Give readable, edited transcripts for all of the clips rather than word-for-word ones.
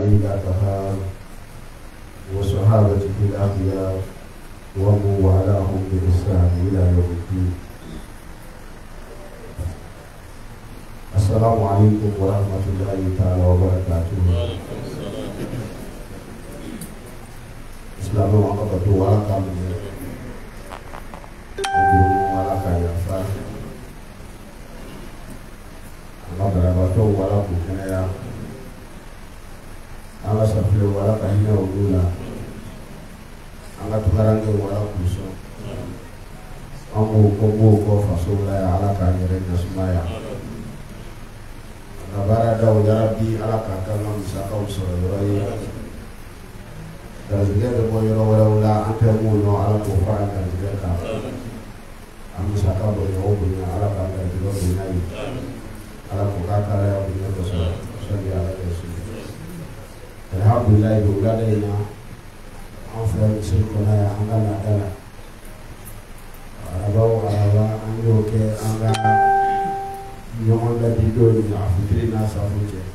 عليلتها وصحابته الأخيار ومن والاهم بإحسان إلى يوم الدين. السلام عليكم ورحمة الله تعالى وبركاته. Islam mengatakan walakan walakan yafa Allah berabatu walaku kenaya Allah safir walakan hina ugula Allah tukarange walaku so Amu ko fasola ya alaka nyerena sumaya Nabara daw ya Rabbi alaka kama misaka usoro dan juga berboyong wala ante muno ala ko fara dan juga ka am saka boyo bunya ala ka dan juga bunya ala ko ka ya bunya ko so dia ala yesu alhamdulillah do gada ina en fait c'est qu'on a angana dala arabaw arawa ando ke anga nyomonda dido ni afutri na safuje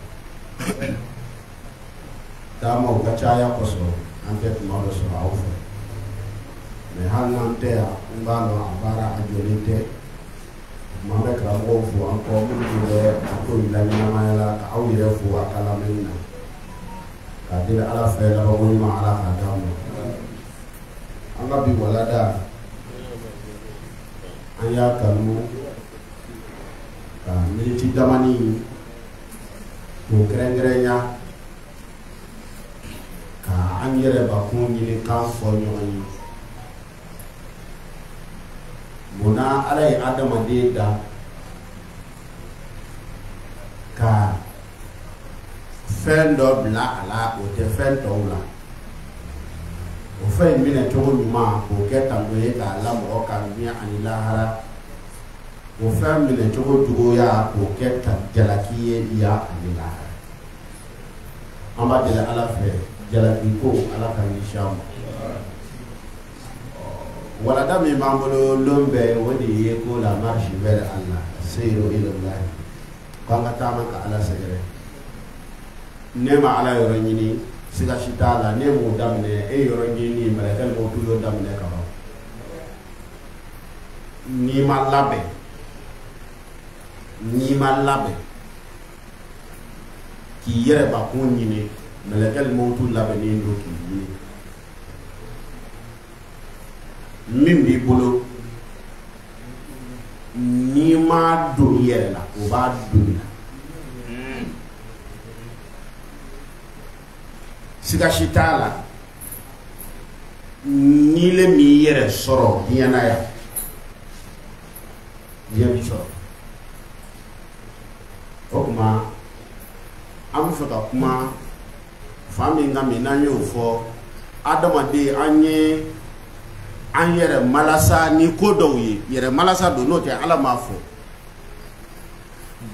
damo kacaya koso ante tumalo so awfa me hanante ya ngalo abara ajolite mame kramo fu anko mudule ko ilana mayala ka awire fu akala menna kadira ala fe la ko ma ala ka damo anga bi walada aya kanu ka militi damani to krengrenya ka an yɛrɛ bakun ɲini kan fɔ ɲɔgɔn ye munna ala ye adamaden da ka fɛn dɔ bila a la o tɛ fɛn tɔw la o fɛn minɛ cogo ɲuman k'o kɛ tanto ye k'a lamɔgɔ ka diɲɛ ani lahara o fɛn minɛ cogo juguya k'o kɛ jalaki ye ya ani lahara an b'a deli ala fɛ jalaki ko ala ka nishamu walada min b'an bolo lon bɛɛ o de ye ko la marche vers Allah seyro ilallahi k'an ka taama ka ala sɛgɛrɛ ne ma ala yɔrɔ ɲini siga si t'a la ne m'o daminɛ e yɔrɔ ɲini mɛlɛkɛ m'o tu y'o daminɛ ka ban n'i ma labɛn k'i yɛrɛ bakun ɲini melekal mautu labani do ki min bi bolo ni ma do yere la o ba do la siga shitala ni le mi yere soro diana ya diam so okuma am fata kuma fami ngami nanyo fo adamade anye anyere malasa ni kodo yi yere malasa do no te ala mafo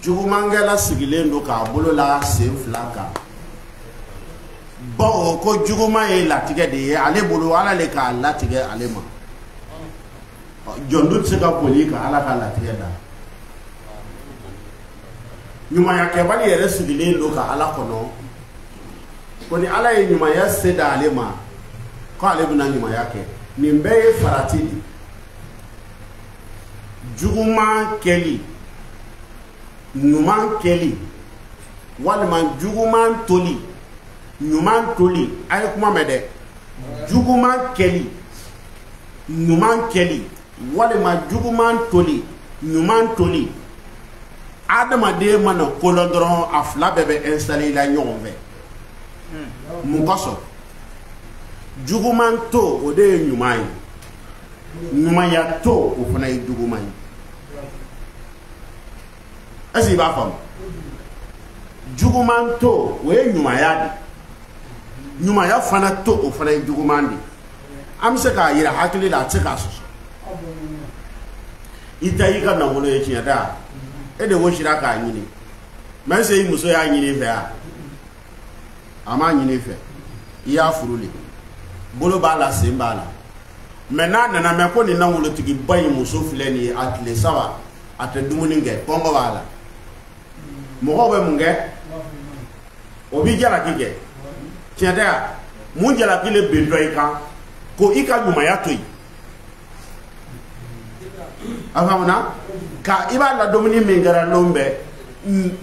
jugumangela sigilendo ka bolola senflaka bo ko juguma e latige de ale bolo ala le ka latige ale ma jondut se ka poli ka ala ka latige da nyuma ya ke bali yere sigilendo ka ala kono koni ala ye nyuma ya seda ale ma ko ale bina nyuma yake ni mbeye faratidi juguma keli numan keli walima juguma toli numan toli ay kuma mede juguma keli numan keli walima juguma toli numan toli adama de mana kolondron afla bebe installer la ñonve mun kaso juguman to o de nyumai nyumaya to o fana yi juguman asi ba fam juguman to o ye nyumaya di nyumaya fana to o fana yi juguman di am se ka yira hakili la te ka so ita yi ka na wolo ye tiada e de wo shira ka nyini men se yi muso ya nyini fe a ama nyini fe ya furuli bolo bala simbala mena nana me ko ni na wolo tigi bayi muso file ni atle sawa ate dumuni nge bongo bala mo ko be munge obi jara kike tiɲɛ tɛ yan mun jalaki le bentɔ i kan ko i ka ɲumanya to yen a faamuna ka i b'a la dumuni min kɛra lon bɛɛ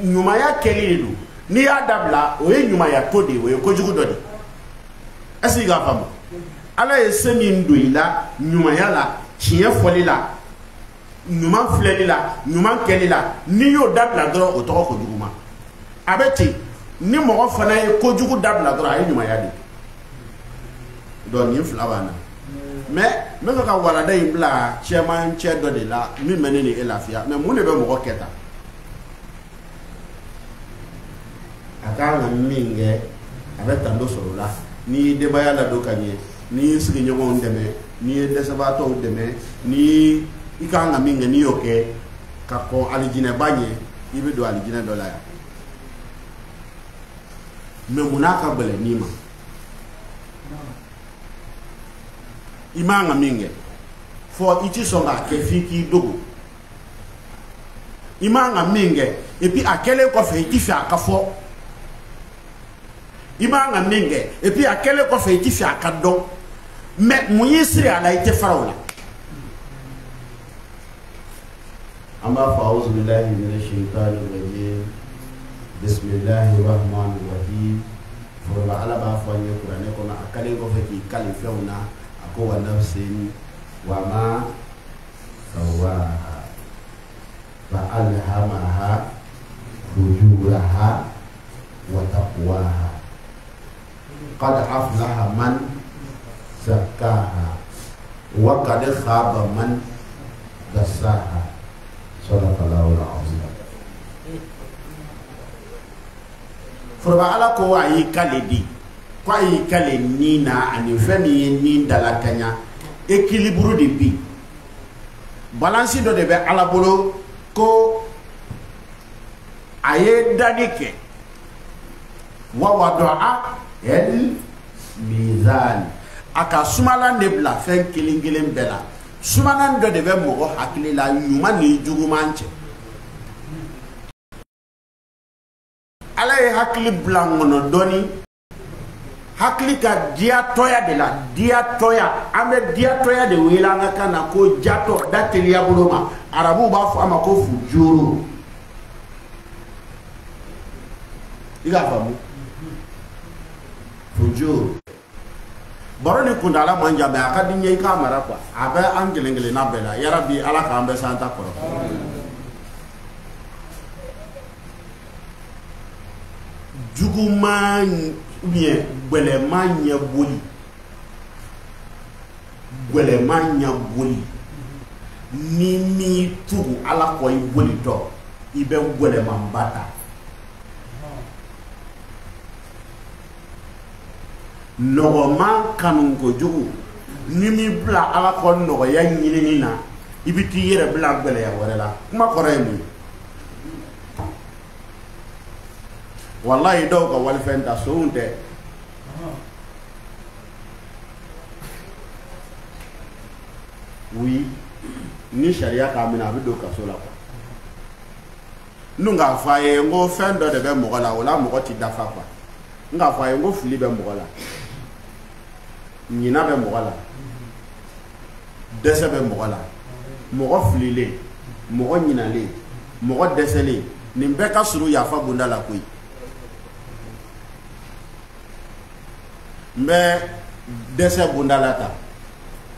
ɲumanya kɛli de don n'i y'a dabila o ye ɲumanya to de ye o ye kojugu dɔ de est-ce que i k'a faamu ala ye se min don i la ɲumanya la tiɲɛ fɔli la ɲuman filɛli la ɲuman kɛli la n'i y'o dabila dɔrɔn o tɔgɔ kojugu ma a bɛ ten ni mɔgɔ fana ye kojugu dabila dɔrɔn a ye ɲumanya de donc nin fila b'an na mais n bɛ fɛ ka walanda in bila cɛmancɛ dɔ de la min bɛ ne ni e lafiya mais mun de bɛ mɔgɔ kɛ tan a kan ka min kɛ a bɛ tan dɔ sɔrɔ o la n'i ye denbaya ladon ka ɲɛ n'i ye sigiɲɔgɔnw dɛmɛ n'i ye dɛsɛbaatɔw dɛmɛ ni i kan ka min kɛ n'i y'o kɛ ka kɔn alijinɛba ɲɛ i bɛ don alijinɛ dɔ la yan mais mun n'a ka gɛlɛn n'i ma i man ka min kɛ fɔ i ti sɔn k'a kɛ f'i k'i dogo i man ka min kɛ et puis a kɛlen kɔfɛ i ti fɛ a ka fɔ i man ka min kɛ et puis a kɛlen kɔfɛ i ti fɛ a ka dɔn mais mun y'i siri a la i tɛ fara o la an b'a fɔ awuzu bilahi mina shaitani rajim bisimilahi rahmani rahim foroba ala b'a fɔ an ye kuranɛ kɔnɔ a kalen kɔfɛ k'i kali fɛnw na a ko wa nafsin wa ma sawaha fa alhamaha fujuraha wa taqwaha qad aflaha man zakkaha wa qad khaba man dassaha sadaqallahu al-azim foroba ala ko a y'i kale di ko a y'i kale ni na ani fɛn min ye ni dalakanya équilibre de bi balance dɔ de bɛ ala bolo ko a ye dani kɛ wa wada'a el mizan a ka sumalan de bila fɛn kelen kelen bɛɛ la sumalan dɔ de bɛ mɔgɔ hakili la ɲuman ni juguman cɛ ala ye hakili bila n kɔnɔ dɔɔni hakili ka diyatɔya de la diyatɔya an bɛ diyatɔya de wele an ka kan na ko jatɔ da teliya bolo ma arabuw b'a fɔ a ma ko fujuru i k'a faamu fujuru baro ni kuntala man jan mais a ka di n ye i k'a mara quoi a bɛ an kelen kelenna bɛɛ la yarabi ala k'an bɛɛ san ta kɔrɔ juguman ou bien gwɛlɛman ɲɛboli gwɛlɛman ɲɛboli ni m'i tugu ala kɔ i bolitɔ i bɛ gwɛlɛmanba ta nɔgɔman kanu kojugu ni m'i bila ala kɔ nɔgɔya ɲinini na i bɛ t'i yɛrɛ bila gwɛlɛya wɛrɛ la kuma kɔrɔ ye mun ye wallahi dɔw ka walifɛn ta sow tɛ oui ni sariya k'a minɛ a bɛ don kaso la quoi n k'a fɔ a ye n ko fɛn dɔ de bɛ mɔgɔ la o la mɔgɔ ti dafa quoi n k'a fɔ a ye n ko fili bɛ mɔgɔ la ɲina bɛ mɔgɔ la dɛsɛ bɛ mɔgɔ la mɔgɔ fililen mɔgɔ ɲinalen mɔgɔ dɛsɛlen nin bɛɛ ka surun yafa bonda la koyi n bɛ dɛsɛ bonda la ta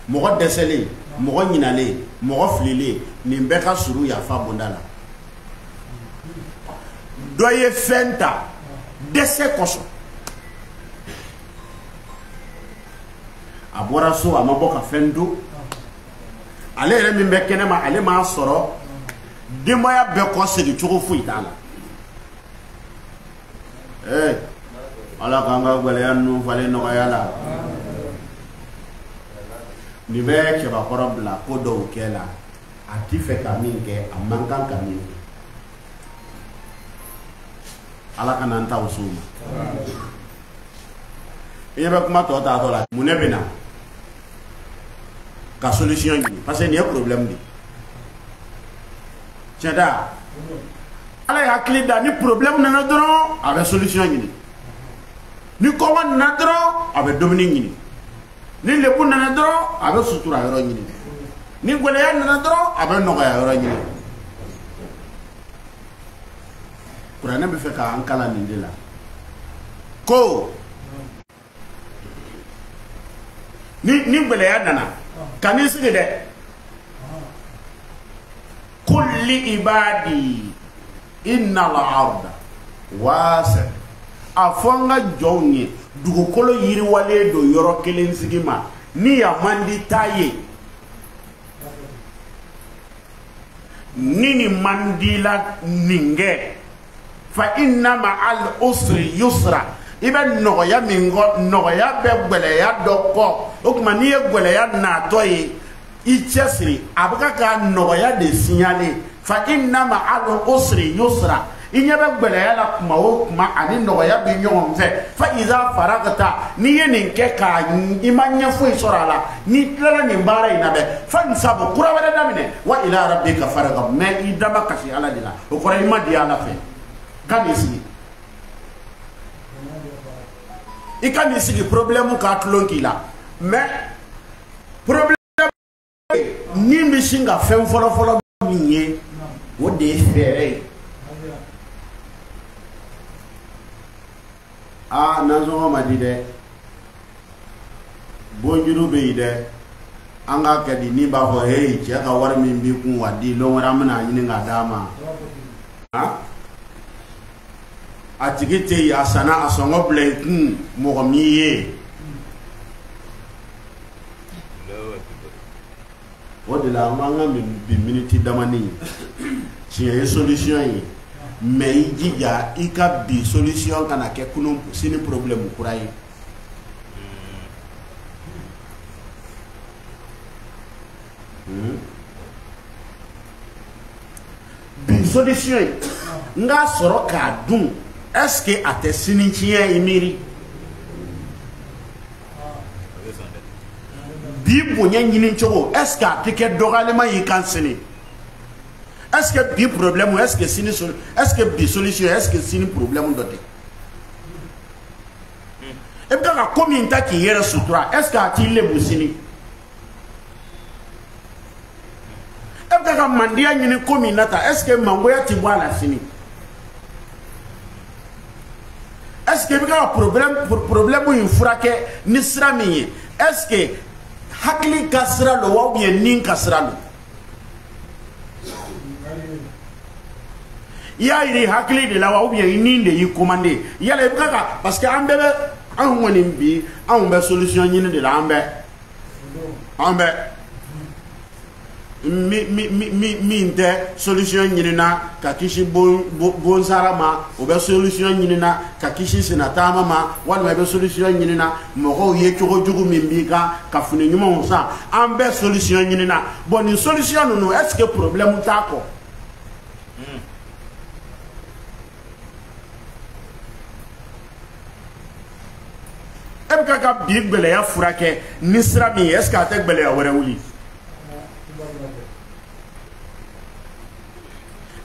mɔgɔ dɛsɛlen mɔgɔ ɲinalen mɔgɔ fililen nin bɛɛ ka surun yafa bonda la dɔ ye fɛn ta dɛsɛ kosɔn a bɔra so a ma bɔ ka fɛn dun ale yɛrɛ min bɛ kɛnɛma ale m'a sɔrɔ denbaya bɛɛ kɔ segin cogo foyi t'a la ala k'an ka gwɛlɛya ninnu falen nɔgɔya la nin bɛ cɛbakɔrɔ bila ko dɔw kɛ la a ti fɛ ka min kɛ a man kan ka min kɛ ala ka n'an ta o s'o ma i ɲɛ bɛ kuma tɔ taatɔ la mun ne bɛ na ka solution ɲini parce que nin ye problème de tiɲɛ tɛ ala ye hakili da ni problème nana dɔrɔn a bɛ solution ɲini ni kɔngɔ nana dɔrɔn a bɛ dumuni ɲini ni lebu nana dɔrɔn a bɛ sutura yɔrɔ ɲini ni gɛlɛya nana dɔrɔn a bɛ nɔgɔya yɔrɔ ɲini kuranɛ bɛ fɛ k'an kalan nin de la ko ni gɛlɛya nana ka n'i sigi dɛ kulli ibadi inna al-arda wasi a fɔ n ka jɔnw ye dugukolo yiriwalen don yɔrɔ kelen sigi ma ni ya man di t'a ye ni nin man di la nin kɛ fa inna ma'al usri yusra i bɛ nɔgɔya min kɔ nɔgɔya bɛ gɛlɛya dɔ kɔ o tuma n'i ye gɛlɛya natɔ ye i cɛsiri a bɛ ka nɔgɔya de signale fa inna ma'al usri yusra i ɲɛ bɛ gɛlɛya la kuma o kuma ani nɔgɔya bɛ ɲɔgɔn fɛ fa iza faragta n'i ye nin kɛ k'a i ma ɲɛ foyi sɔrɔ a la n'i tilala nin baara in na bɛ fa sabu kura wɛrɛ daminɛ wa ila rabbika faragab mais i dama kasi ala de la o kɔrɔ i ma di ala fɛ ka n'i sigi i ka n'i sigi problème k'a tulon k'i la mais problème ni bɛ sin ka fɛn fɔlɔ min ye o de ye fɛɛrɛ ye ah nansɔngɔ ma di dɛ bonjuru bɛ yen dɛ an ka kɛ di ni b'a fɔ hey cɛ ka wari min b'i kun wa di lɔn wɛrɛ an bɛna ɲini k'a d'a ma a tigi tɛ yen a sanna a sɔngɔ bila i kun mɔgɔ min ye o de la an b'an ka bi miniti damani tiɲɛ ye solution ye mais i jija i ka bi solution kana kɛ kunun sini problème kura ye bi solution ye n ka sɔrɔ k'a dun est-ce que a tɛ sini tiɲɛ i miiri bi bonya ɲini cogo est-ce que a tɛ kɛ dɔgɔyalima y'i kan sini est-ce que bi problème est-ce que sini est-ce que bi solution est-ce que sini problème dɔ tɛ e bɛ ka ko min ta k'i yɛrɛ sutura est-ce que a t'i lebu sini e bɛ ka mandiya ɲini ko min na ta est-ce que mangoya ti bɔ a la sini est-ce que i bɛ ka problème in furakɛ ni sira min ye est-ce que hakili ka sira lo wa ou bien nin ka sira lo i y'a yiri hakili de la wa ou bien i nin de y'i commandé yala i bɛ ka parce que an bɛɛ bɛ anw kɔni bi anw bɛ solution ɲini de la an bɛ min tɛ solution ɲini na ka kisi bonsara ma o bɛ solution ɲini na ka kisi senataama ma walima i bɛ solution ɲini na mɔgɔw ye cogo jugu min b'i kan ka fini ɲumanw san an bɛ solution ɲini na bon nin solution ninnu est-ce que problème t'a kɔ e bɛ ka bi gɛlɛya furakɛ ni sira min ye est-ce que a tɛ gɛlɛya wɛrɛ wuli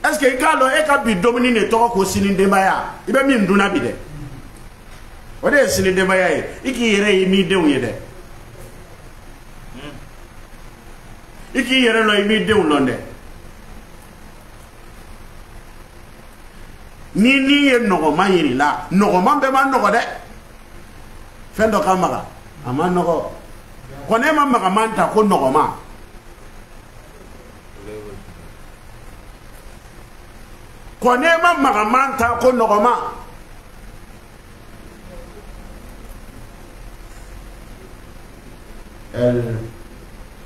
est-ce que i k'a dɔn e ka bi dumuni de tɔgɔ ko sini denbaya i bɛ min dunna bi dɛ o de ye sini denbaya ye i k'i yɛrɛ ye n'i denw ye dɛ i k'i yɛrɛ lɔn i b'i denw lɔn dɛ ni ye nɔgɔman yir'i la nɔgɔman bɛɛ ma nɔgɔ dɛ fɛn dɔ ka maga a ma nɔgɔ ko ne ma magaman ta ko nɔgɔman ko ne ma magaman ta ko nɔgɔman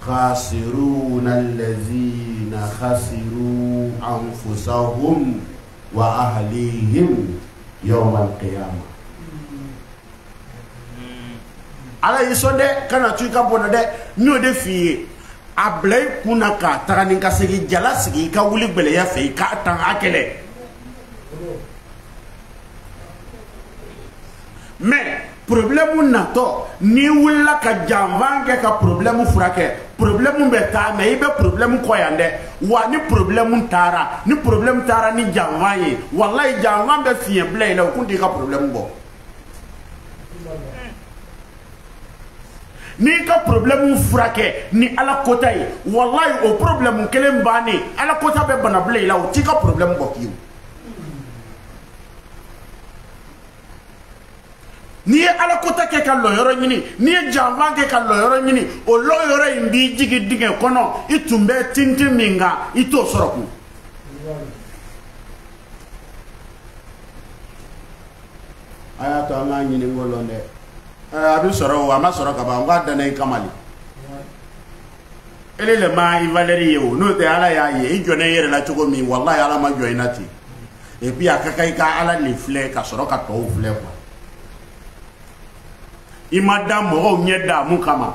الخاسرون الذين خسروا أنفسهم وأهليهم يوم القيامة ala yi so de kana tu ka bona de n'o de fie a bila i kun na k'a taga ni ka segin jala sigi i ka wuli gbɛlɛya fɛ i k'a tan a kɛlɛ mais problème natɔ n'i wulila ka janfan kɛ ka problème furakɛ problème bɛ taa mais i bɛ problème kɔ yan dɛ wa ni problème taara ni janfan ye wallahi janfan bɛ fiɲɛ bila i la o kun t'i ka problème bɔ ni ka problème frake ni ala kota yi wallahi o problème kelen bani ala kota be bana bile la o ti ka problème bokiyo ni ala kota ke ka lo yoro nyini ni jamba ke ka lo yoro nyini o lo yoro imbi jigi dige kono itumbe tinti minga ito soroku aya to anga nyini ngolonde abi soro wa ma soro ka ba ngwa dana kamali elele ma i valeri yo no te ala ya ye i jone yere la chogo mi wallahi ala ma joinati e puis akaka ka ala le fle ka soro ka to fle quoi imadam mo nyeda mu kama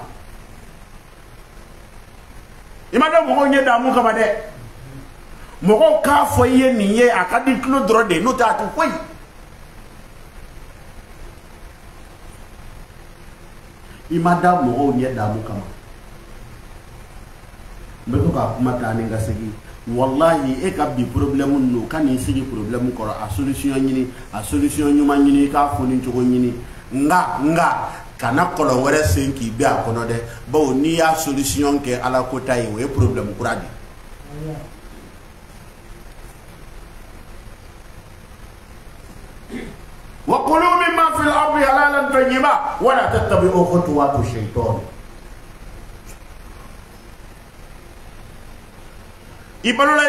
imadam mo nyeda mu kama de mo ko ka fo ye ni ye akadi klo dro de no ta to koi imada mo nyeda mu kama mbeko ka kuma tani nga segi wallahi e ka bi problème no kan ni sigi problème ko a solution nyuma nyini ka fo ni chogo nyini nga kana kolo were senki be akono de bo ni ya solution ke ala ko tay we problème kuradi wa qulu mimma fil ardi halalan tayyiba wa la tattabi'u khutuwati shaytan ibalola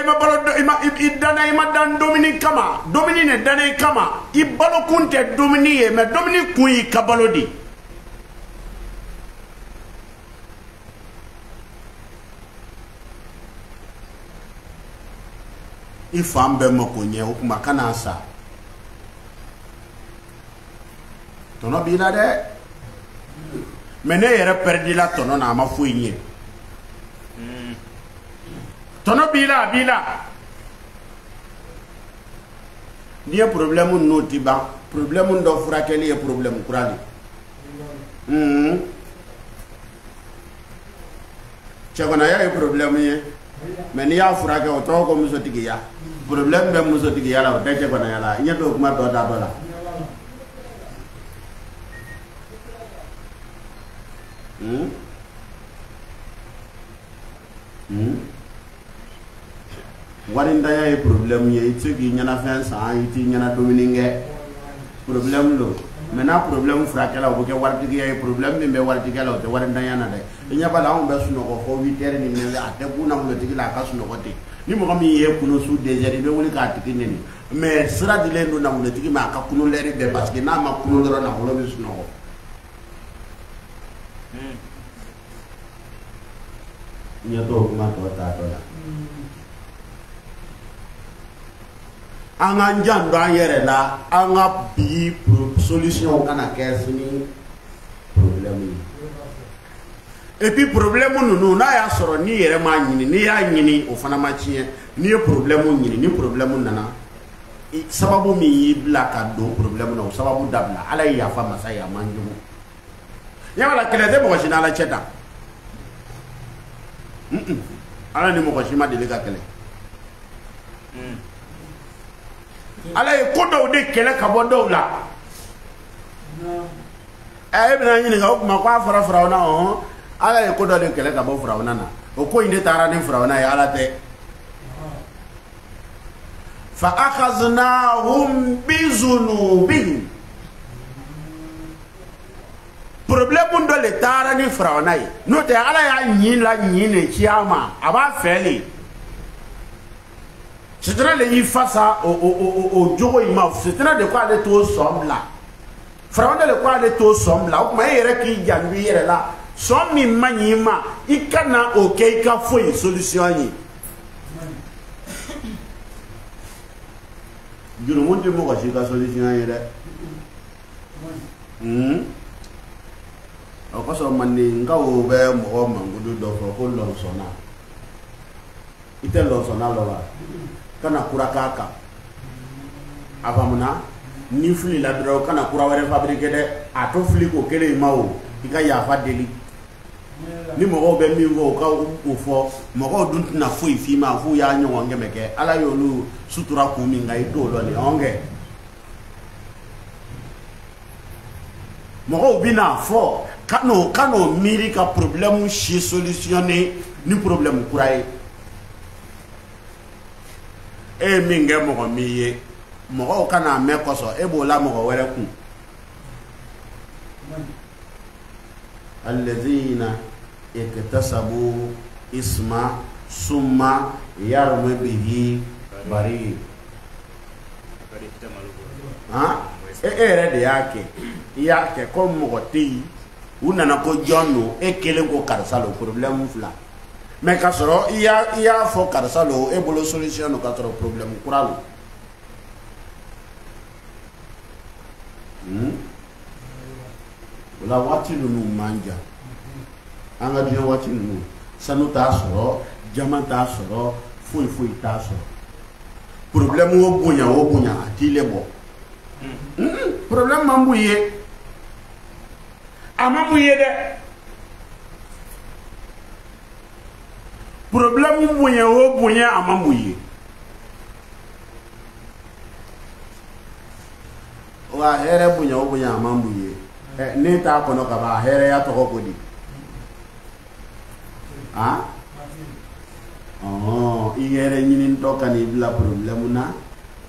idana dan domini kama domini ne dana kama ibalo kunte domini e me domini kuyi kabalodi ifambe makonye okuma kana sa tono bila de mene yere perdi la tono na ma fuinye tono bila ni e problème no tiba problème ndo frakeli e problème kurali chagona ya e problème ye mais ni ya frake o to ko muso tigiya problème be muso tigiya la o de chagona ya la nya do kuma do da do la warinda ya e problème ye itigi nyana fen sa iti nyana domininge problème lo mena problème frakela o ke wartigi ya e problème be wartigi la o te warinda yana de nya bala on be suno ko fo 8h ni ne ate kuna mo tigi la ka suno ko te ni mo mi ye kuno su désert be woni ka tigi ni mais sera dile ndo na mo tigi ma ka kuno leri be parce que na ma kuno ro na ko be suno ko nya to ma to ta to la anga njando ayere la anga bi solution kana kesini problème et puis problème nous na ya soro ni yere ma nyini ni ya nyini o fana ma chie ni problème nyini ni problème nana sababu mi yibla ka do problème na sababu dabla ala ya fa masaya manjugo ya wala kele de mo jina la cheta ala ni mo ko shima de ka kele ala e kodo de kele ka bodo la e bina nyini ga ma kwa fara na o ala e kodo de kele ka bo fara na o ko inde tara ni fara na ya ala te fa akhaznahum bizunubihim problème ndo le tara ni fara na yi no te ala ya nyila nyine chiama aba feli c'est très les face au jogo ima c'est très de quoi aller tout somme là frère de quoi aller tout somme là o ma yere ki jandu yere la somme mi manyima ikana okay ka foi solution yi juro mon de mo ka ka solution yi de o ko so man ni nga o be mo mangudu do ko lo sona ite lo sona lo wa kana kura kaka abamuna ni fili la dro kana kura were fabriquer de ato fili ko kele mawo ika ya fa deli ni mo be mi wo ka o fo mo ko dun na fo ifi ma fu ya nyo nge meke ala yo lu sutura ko mi ngai do lo ni onge mɔgɔw bina fɔ kano miiri ka problème si solutionner ni problème kura ye e min kɛ mɔgɔ min ye mɔgɔw kana mɛn kɔsɔ e b'o la mɔgɔ wɛrɛ kun alladhina iktasabu isma summa yarmu bihi bari e yɛrɛ de y'a kɛ i y'a kɛ ko mɔgɔ tɛ yen u nana ko jɔn don e kelen ko karisa lo problème fila mais ka sɔrɔ i y'a fɔ karisa lo e bolo solution don ka sɔrɔ problème kura lo o la waati ninnu man jan an ka diɲɛ waati ninnu sanu t'a sɔrɔ jama t'a sɔrɔ foyi foyi t'a sɔrɔ problème o bonya a t'i le bɔ problème man b'u ye a man b'u ye dɛ problème bonya o bonya a man b'u ye wa hɛrɛ bonya o bonya a man b'u ye ne t'a kɔnɔ ka ban a hɛrɛya tɔgɔ ko di i yɛrɛ ɲini tɔ ka n'i bila problème na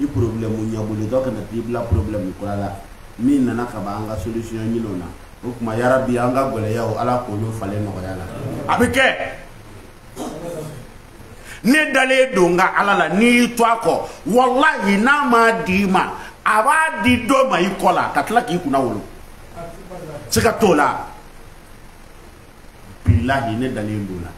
i problème ɲɛbolo tɔ kana t'i bila problème kura la min nana ka ban an ka solution ɲini o na o tuma yarabi an ka gɛlɛyaw ala k'olu falen nɔgɔya la a bɛ kɛ ne dalen don n ka ala la n'i y'i to a kɔ wallahi n'a ma d'i ma a b'a di dɔ ma i kɔ la ka tila k'i kunna wolo siga t'o la billahi ne dalen don la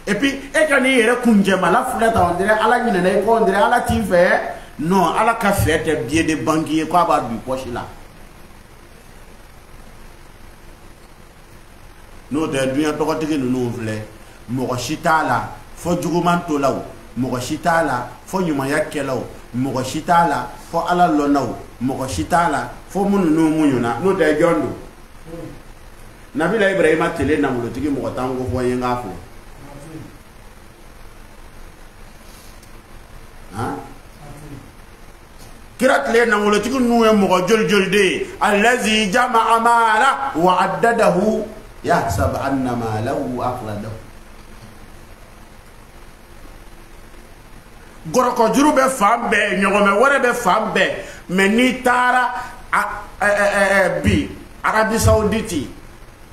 et puis e ka n'i yɛrɛ kunjɛma la filɛ ta on dirait ala ɲinɛna i kɔ on dirait ala t'i fɛ non ala ka fɛ tɛ billet de banque ye k'a b'a don i poche la n'o tɛ duɲɛ tɔgɔtigi ninnu filɛ mɔgɔ si t'a la fɔ juguman tolaw mɔgɔ si t'a la fɔ ɲumanya kɛlaw mɔgɔ si t'a la fɔ ala lɔnnaw mɔgɔ si t'a la fɔ minnu n'u muɲuna n'o tɛ jɔn don nabila ibrahima tele nafolotigi mɔgɔ t'an ko fɔ n ye n k'a fɔ kira tile nafolotigi ninnu ye mɔgɔ joli joli de ye allazi jama'a mala wa addadahu yahsab anna malahu akhladahu gɔrɔkɔjuru bɛ fan bɛɛ ɲɔgɔmɛ wɛrɛ bɛ fan bɛɛ mais n'i taara bi Arabi Saoudite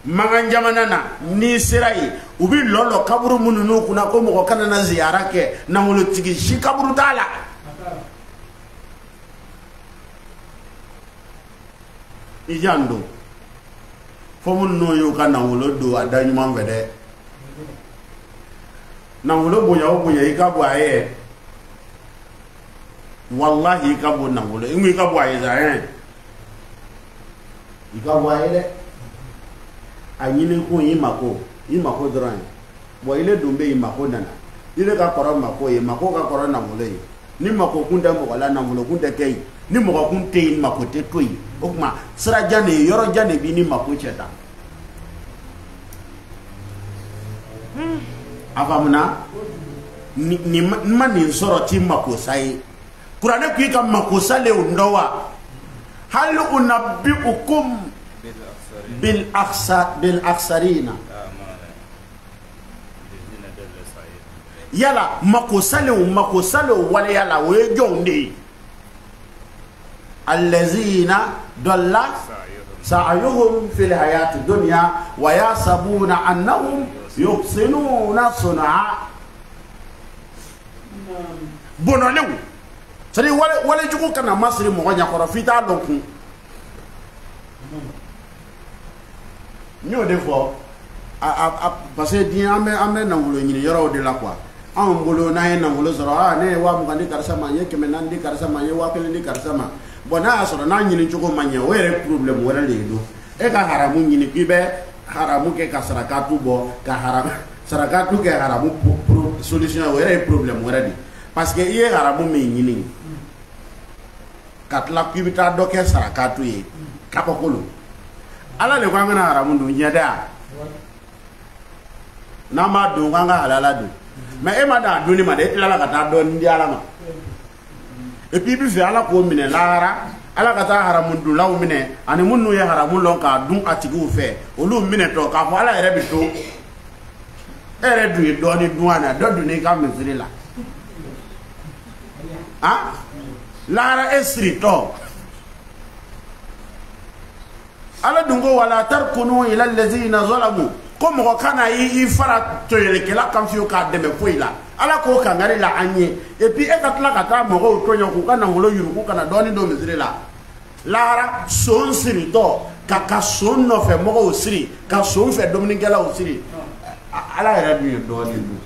mankan jamana na n'i sera yen u bɛ lɔlɔ kaburu minnu n'u kunna ko mɔgɔ kana na ziyara kɛ nafolotigi si kaburu t'a la i jan don fo minnu n'o y'u ka nafolo don a da ɲuman fɛ dɛ nafolo bonya o bonya i ka bɔ a ye wallahi i ka bɔ nafolo i ko i ka bɔ a ye sa i ka bɔ a ye dɛ a ɲini kun i mako dɔrɔn ye bon ile dun bɛ yen mako nana ile ka kɔrɔ mako ye mako ka kɔrɔ nafolo ye ni mako kun tɛ mɔgɔ la nafolo kun tɛ kɛ yen ni mɔgɔ kun tɛ yen mako tɛ to yen o tuma sira jan de ye yɔrɔ jan de b'i ni mako cɛ ta a faamuna ni ma nin sɔrɔ ti mako sa ye kuranɛ ko i ka mako sa le o dɔn wa hali unabbi'ukum bil aksarina yala mako salew waleya la o ye jɔnw de ye allazina dalla sa'yuhum fil hayati dunya wa yasabuna annahum yuhsinuna sun'a bonɔlew c'est à dire wale jugu kana masiri mɔgɔ ɲakɔrɔ f'i t'a dɔn kun n y'o de fɔ parce que diɲɛ an bɛ nafolo ɲini yɔrɔw de la quoi anw bolo n'an ye nafolo sɔrɔ ne ye 20,000 di karisa ma n ye 400 di karisa ma n ye 1000 di karisa ma bon n'a y'a sɔrɔ n'a ɲini cogo ma ɲɛ o yɛrɛ problème wɛrɛ de ye don e ka haramu ɲini k'i bɛ haramu kɛ ka sarakatu bɔ ka sarakatu kɛ haramu solution o yɛrɛ ye problème wɛrɛ de parce que i ye haramu min ɲini ka tila k'i bɛ taa dɔ kɛ sarakatu ye kabakolo ala de ko an kana haramu dun ɲɛ tɛ a n'an b'a dun k'an ka halala dun mais e ma dan dunni ma de e tilala ka taa dɔɔnin di ala ma et puis i bɛ fɛ ala k'o minɛ lahara ala ka taa haramun dunlaw minɛ ani minnu ye haramun lɔn k'a dun a tigiw fɛ olu minɛ tɔ k'a fɔ ala yɛrɛ bi to e yɛrɛ dun ye dɔɔni dun a na dɔ dun n'i ka misiri la lahara e siritɔ ala dun ko wala tarkunu ila allazina zalamu ko mɔgɔ kana i fara tɔyɛlɛkɛla kan fiyewu k'a dɛmɛ foyi la ala k'o kangari la an ye et puis e ka tila ka taa mɔgɔw tɔɲɔ k'u ka nafolo yuru k'u kana dɔɔni don misiri la lahara son siritɔ ka son nɔfɛ mɔgɔw siri ka son fɛ dumunikɛlaw siri ala yɛrɛ dun ye dɔɔni dun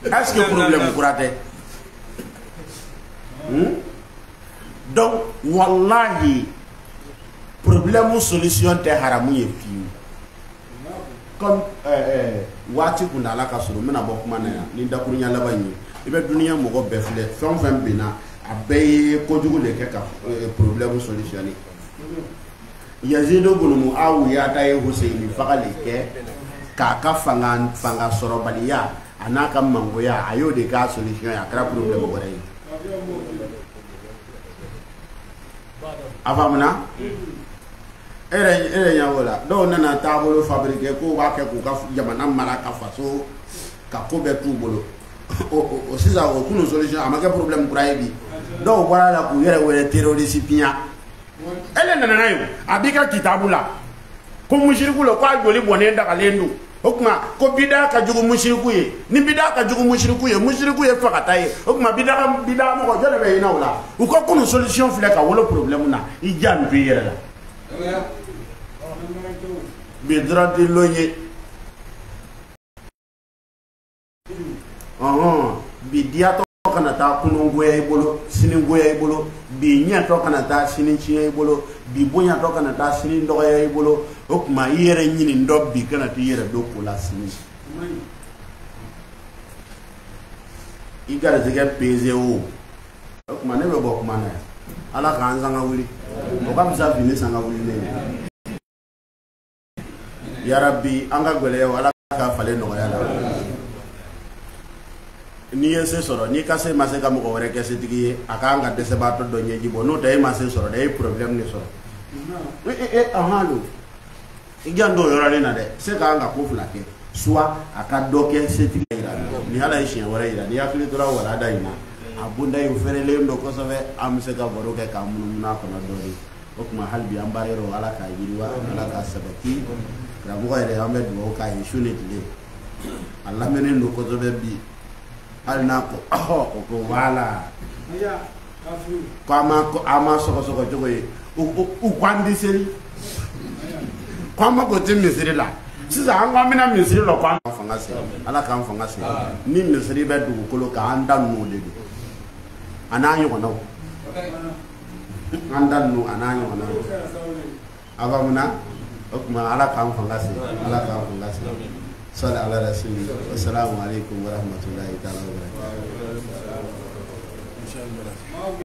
est-ce que problème kura tɛ donc wallahi problème solution tɛ haramu ye fiyewu comme waati kun ala ka sɔrɔ n bɛna bɔ kuma na yan ni dakurunya laban ye i bɛ duniya mɔgɔ bɛɛ filɛ fɛn o fɛn bɛnna a bɛɛ ye kojugu de kɛ ka problème solutionner Yazidu bun Muawiya ta ye Hussein fagali kɛ k'a ka fanga sɔrɔbaliya a n'a ka mangoya a y'o de k'a solution ye a kɛra problème wɛrɛ ye a faamuna e yɛrɛ ɲɛ o la dɔw nana taabolo fabriquer k'o b'a kɛ k'u ka jamana mara ka faso ka ko bɛɛ t'u bolo o sisan o kunu solution a ma kɛ problème kura ye bi dɔw bɔra la k'u yɛrɛ wele terroriste piya ele nana n'a ye a b'i ka kitabu la ko musiriku lo ko a joli bɔnnen dagalen don o kuma ko bida ka jugu musiriku ye ni bida ka jugu musiriku ye fagata ye o kuma bida mɔgɔ jɔn de bɛ hinɛ o la u ka kunu solution filɛ ka wolo problème na i jan to i yɛrɛ la bi dɔrɔn tɛ lon ye bi diyatɔ kana taa kunun goya i bolo sini goya i bolo bi ɲɛtɔ kana taa sini tiɲɛ i bolo bi bonyatɔ kana taa sini dɔgɔya i bolo o kuma i yɛrɛ ɲini dɔ bi kana t'i yɛrɛ don ko la sini i garizɛgɛ peze o kuma ne bɛ bɔ kuma na yan ala k'an sanga wuli o ka fisa bi ne sanga wuli ne ye yarabi an ka gwɛlɛyaw ala ka falen nɔgɔya la n'i ye se sɔrɔ n'i ka se ma se ka mɔgɔ wɛrɛ kɛ setigi ye a k'an ka dɛsɛbaatɔ dɔ ɲɛji bɔ n'o tɛ e ma se sɔrɔ dɛ e ye problème de sɔrɔ lo i jan t'o yɔrɔnin na dɛ se k'an ka ko fila kɛ soit a ka dɔ kɛ setigi yira ni ala ye siɲɛ wɛrɛ yira ni hakili tora walada in na a bunda in fɛrɛlen don kosɛbɛ an bɛ se ka baro kɛ k'a munumunu a kɔnɔ dɔɔni o tuma hali bi an b'a yɔrɔ ala k'a yiriwa ala k'a sabati karamɔgɔ yɛrɛ an bɛ dugawu k'a ye su ni tile a lamɛnnen don kosɛbɛ bi hali n'a ko o ko wala ko a ma sɔgɔsɔgɔ cogo ye u k'an di seli ko an ma ko ti misiri la sisan an ko an bɛna misiri la ko an ka fanga se ala k'an fanga se ni misiri bɛ dugukolo kan an da ninnu de don a n'a ɲɔgɔnnaw an da ninnu a n'a ɲɔgɔnnaw a faamuna o tuma ala k'an fanga se ala k'an fanga se sali ala rasuli wasalaamu aleykum wa rahmatulahi taala wa barakatuh.